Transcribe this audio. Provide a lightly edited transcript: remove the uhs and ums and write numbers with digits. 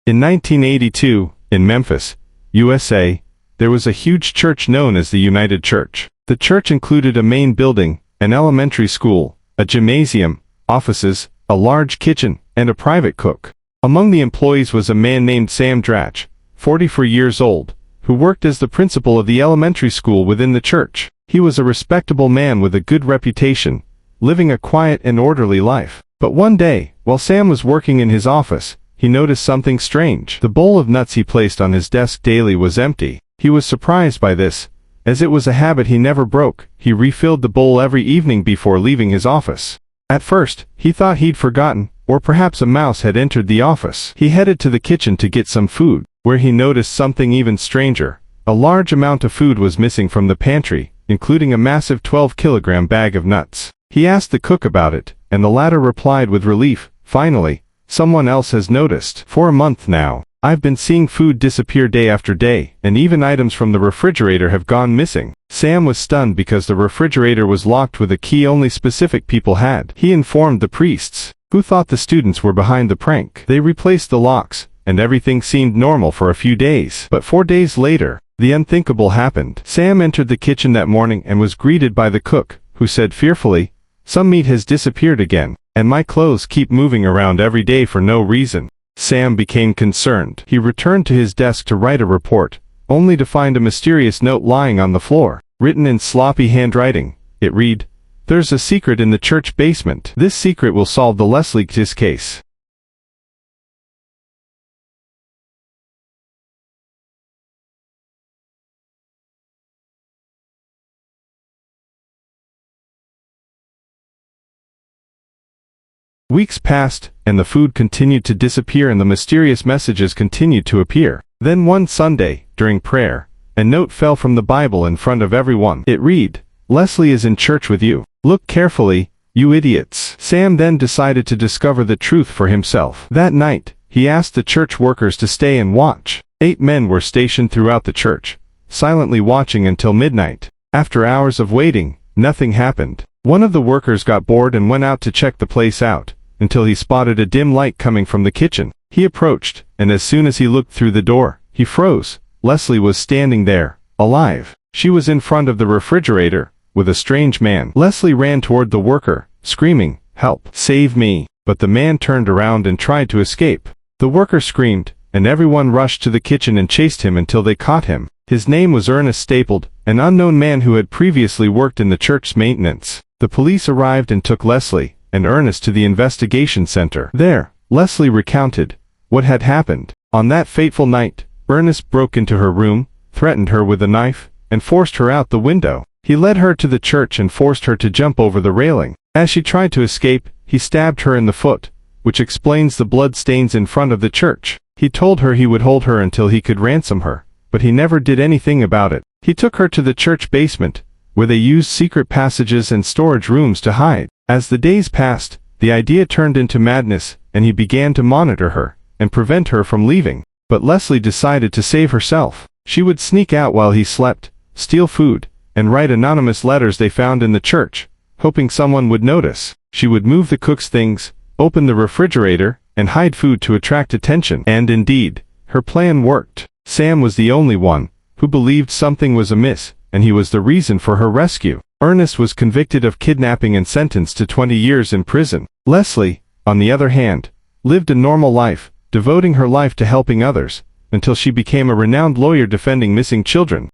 In 1982, in Memphis, USA, there was a huge church known as the United Church. The church included a main building, an elementary school, a gymnasium, offices, a large kitchen, and a private cook. Among the employees was a man named Sam Dratch, 44 years old, who worked as the principal of the elementary school within the church. He was a respectable man with a good reputation, living a quiet and orderly life. But one day, while Sam was working in his office, he noticed something strange. The bowl of nuts he placed on his desk daily was empty. He was surprised by this, as it was a habit he never broke. He refilled the bowl every evening before leaving his office. At first, he thought he'd forgotten, or perhaps a mouse had entered the office. He headed to the kitchen to get some food, where he noticed something even stranger. A large amount of food was missing from the pantry, including a massive 12-kilogram bag of nuts. He asked the cook about it, and the latter replied with relief, "Finally, someone else has noticed. For a month now, I've been seeing food disappear day after day, and even items from the refrigerator have gone missing." Sam was stunned because the refrigerator was locked with a key only specific people had. He informed the priests, who thought the students were behind the prank. They replaced the locks, and everything seemed normal for a few days. But 4 days later, the unthinkable happened. Sam entered the kitchen that morning and was greeted by the cook, who said fearfully, "Some meat has disappeared again, and my clothes keep moving around every day for no reason." Sam became concerned. He returned to his desk to write a report, only to find a mysterious note lying on the floor. Written in sloppy handwriting, it read, "There's a secret in the church basement. This secret will solve the Leslie Gatz case." Weeks passed, and the food continued to disappear and the mysterious messages continued to appear. Then one Sunday, during prayer, a note fell from the Bible in front of everyone. It read, "Leslie is in church with you. Look carefully, you idiots." Sam then decided to discover the truth for himself. That night, he asked the church workers to stay and watch. 8 men were stationed throughout the church, silently watching until midnight. After hours of waiting, nothing happened. One of the workers got bored and went out to check the place out, until he spotted a dim light coming from the kitchen. He approached, and as soon as he looked through the door, he froze. Leslie was standing there, alive. She was in front of the refrigerator, with a strange man. Leslie ran toward the worker, screaming, "Help! Save me!" But the man turned around and tried to escape. The worker screamed, and everyone rushed to the kitchen and chased him until they caught him. His name was Ernest Stapled, an unknown man who had previously worked in the church's maintenance. The police arrived and took Leslie and Ernest to the investigation center. There, Leslie recounted what had happened. On that fateful night, Ernest broke into her room, threatened her with a knife, and forced her out the window. He led her to the church and forced her to jump over the railing. As she tried to escape, he stabbed her in the foot, which explains the blood stains in front of the church. He told her he would hold her until he could ransom her, but he never did anything about it. He took her to the church basement, where they used secret passages and storage rooms to hide. As the days passed, the idea turned into madness, and he began to monitor her and prevent her from leaving. But Leslie decided to save herself. She would sneak out while he slept, steal food, and write anonymous letters they found in the church, hoping someone would notice. She would move the cook's things, open the refrigerator, and hide food to attract attention. And indeed, her plan worked. Sam was the only one who believed something was amiss, and he was the reason for her rescue. Ernest was convicted of kidnapping and sentenced to 20 years in prison. Leslie, on the other hand, lived a normal life, devoting her life to helping others, until she became a renowned lawyer defending missing children.